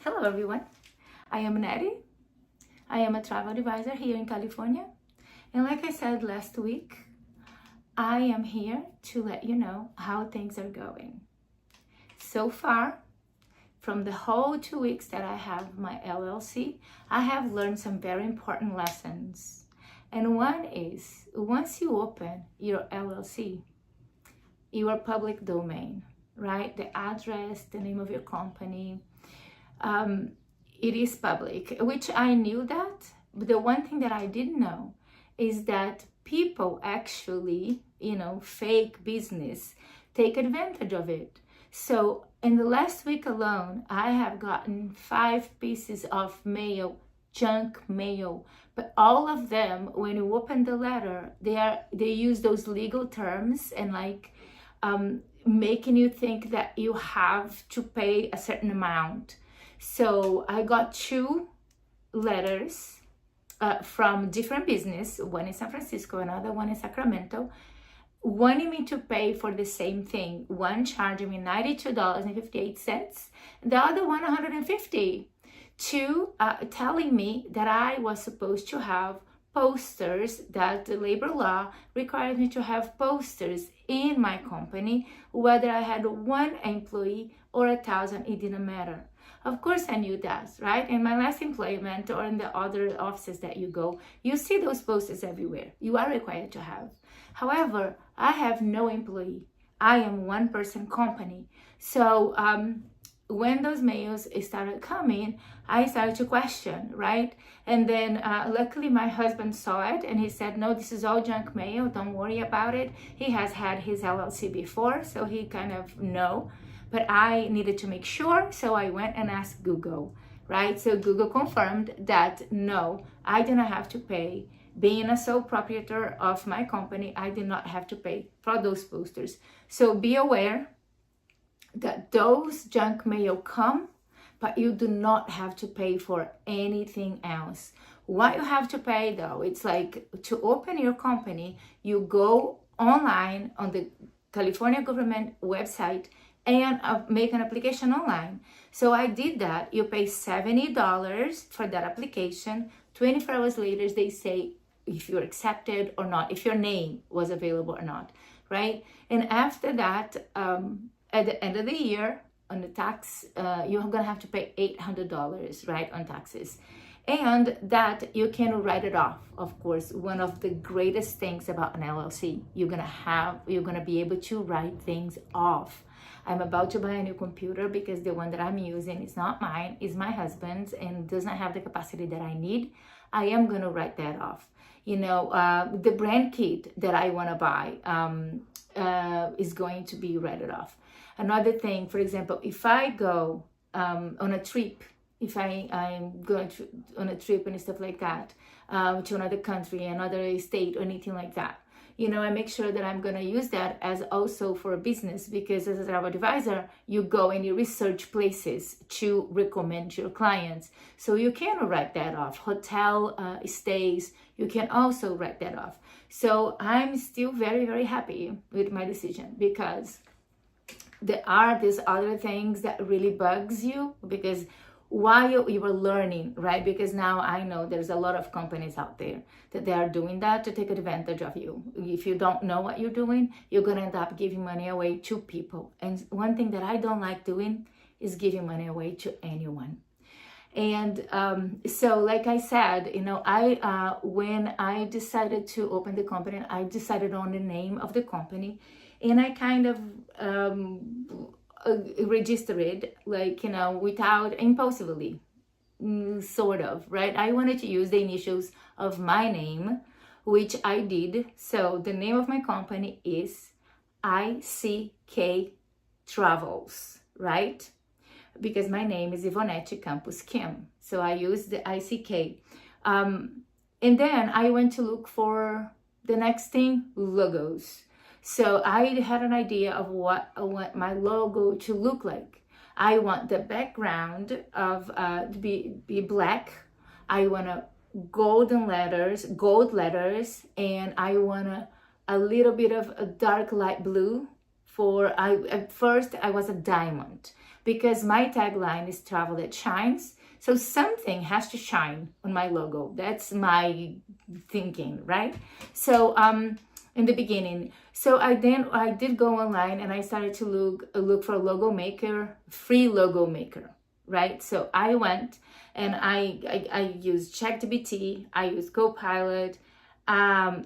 Hello everyone, I am Nettie. I am a travel advisor here in California. And like I said last week, I am here to let you know how things are going. So far, from the whole 2 weeks that I have my LLC, I have learned some very important lessons. And one is, once you open your LLC, your public domain, right? The address, the name of your company, it is public, which I knew that, but the one thing that I didn't know is that people actually, fake business, take advantage of it. So in the last week alone, I have gotten 5 pieces of mail, junk mail, but all of them, when you open the letter, they use those legal terms and making you think that you have to pay a certain amount. So I got 2 letters from different business, one in San Francisco, another one in Sacramento, wanting me to pay for the same thing. One charging me $92.58, the other one $150, telling me that I was supposed to have posters, that the labor law required me to have posters in my company, whether I had 1 employee or 1,000, it didn't matter. Of course I knew that, right? In my last employment or in the other offices that you go, you see those posters everywhere. You are required to have. However, I have no employee. I am 1-person company. So when those mails started coming, I started to question, right? And then luckily my husband saw it and he said, no, this is all junk mail. Don't worry about it. He has had his LLC before, so he kind of know. But I needed to make sure, so I went and asked Google, right? So Google confirmed that no, I did not have to pay. Being a sole proprietor of my company, I did not have to pay for those posters. So be aware that those junk mail come, but you do not have to pay for anything else. What you have to pay though, it's like to open your company, you go online on the California government website and make an application online. So I did that. You pay $70 for that application. 24 hours later, they say if you're accepted or not, if your name was available or not, right? And after that, at the end of the year, on the tax, you're gonna have to pay $800, right, on taxes. And that you can write it off. Of course, one of the greatest things about an LLC, you're gonna be able to write things off. I'm about to buy a new computer because the one that I'm using is not mine, is my husband's, and does not have the capacity that I need. I am gonna write that off. The brand kit that I wanna buy is going to be written off. Another thing, for example, if I go on a trip, if I'm going on a trip and stuff like that, to another country, another state, or anything like that, I make sure that I'm going to use that as also for a business, because as a travel advisor, you go and you research places to recommend to your clients. So you can write that off. Hotel stays, you can also write that off. So I'm still very, very happy with my decision, because there are these other things that really bugs you, because while you were learning, right? Because now I know there's a lot of companies out there that they are doing that to take advantage of you. If you don't know what you're doing, you're going to end up giving money away to people. And one thing that I don't like doing is giving money away to anyone. And so like I said, when I decided to open the company, I decided on the name of the company, and I kind of register it without impulsively, sort of, right? I wanted to use the initials of my name, which I did. So the name of my company is ICK Travels, right? Because my name is Ivonete Campos Kim, so I used the ICK. And then I went to look for the next thing, logos. So I had an idea of what I want my logo to look like. I want the background of to be black. I want gold letters, and I want a little bit of a dark light blue. At first I was a diamond, because my tagline is travel that shines. So something has to shine on my logo. That's my thinking, right? So in the beginning, so I did go online and I started to look for a logo maker, free logo maker, right? So I went and I used ChatGPT, I used Copilot, and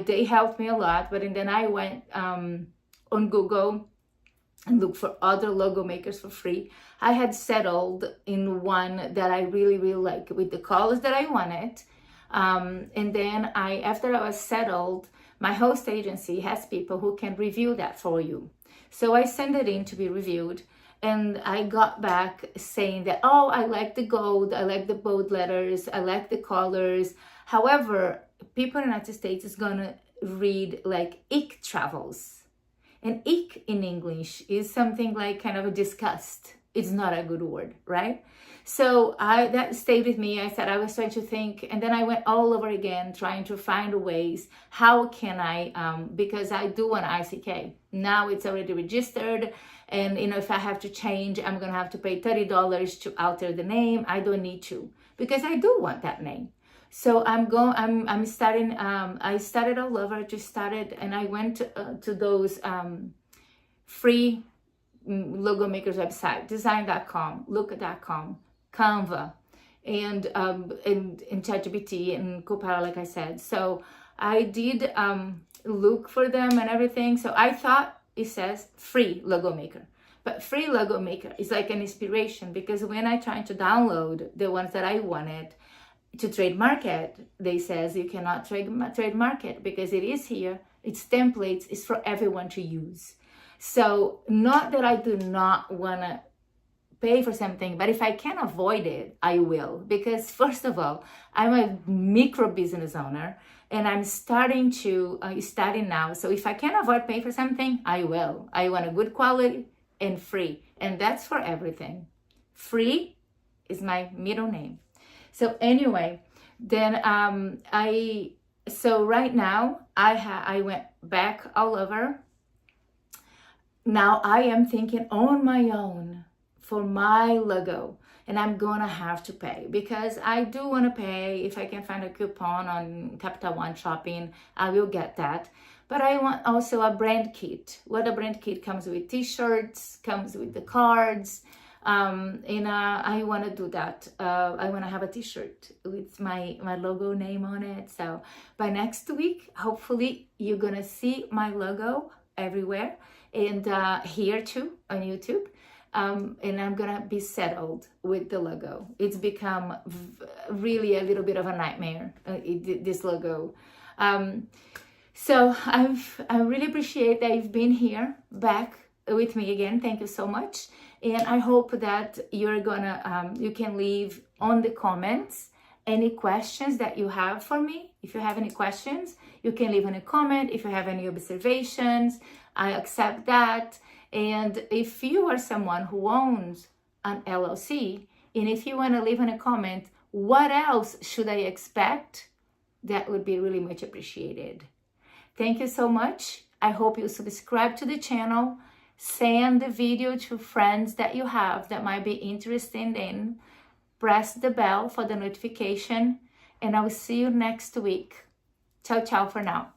they helped me a lot. But then I went on Google and looked for other logo makers for free. I had settled in one that I really, really like with the colors that I wanted. And then after I was settled, my host agency has people who can review that for you. So I sent it in to be reviewed. And I got back saying that, oh, I like the gold, I like the bold letters, I like the colors. However, people in the United States is gonna read like ick travels. And ick in English is something like kind of a disgust. It's not a good word, right? So that stayed with me. I was trying to think, and then I went all over again, trying to find ways. How can I, because I do want ICK. Now it's already registered. And if I have to change, I'm gonna have to pay $30 to alter the name. I don't need to, because I do want that name. So I'm starting, I started all over, and I went to those free logo makers website, design.com, look.com, Canva, and ChatGPT and Copilot, like I said. So I did look for them and everything. So I thought it says free logo maker, but free logo maker is like an inspiration, because when I tried to download the ones that I wanted to trademark it, they says you cannot trademark it because it is here. It's templates. It's for everyone to use. So not that I do not want to pay for something, but if I can avoid it, I will. Because first of all, I'm a micro business owner and I'm starting now. So if I can avoid paying for something, I will. I want a good quality and free. And that's for everything. Free is my middle name. So anyway, then so right now I went back all over. Now I am thinking on my own for my logo, and I'm gonna have to pay, because I do want to pay. If I can find a coupon on Capital One Shopping, I will get that. But I want also a brand kit. What a brand kit comes with t-shirts, comes with the cards, and I want to do that. I want to have a t-shirt with my logo name on it. So by next week, hopefully you're gonna see my logo everywhere, and here too on YouTube. And I'm gonna be settled with the logo. It's become really a little bit of a nightmare, this logo. So I really appreciate that you've been here back with me again. Thank you so much. And I hope that you're gonna, you can leave on the comments any questions that you have for me. If you have any questions, you can leave in a comment. If you have any observations, I accept that. And if you are someone who owns an LLC, and if you want to leave in a comment, what else should I expect? That would be really much appreciated. Thank you so much. I hope you subscribe to the channel. Send the video to friends that you have that might be interested in. Press the bell for the notification, and I will see you next week. Ciao, ciao for now.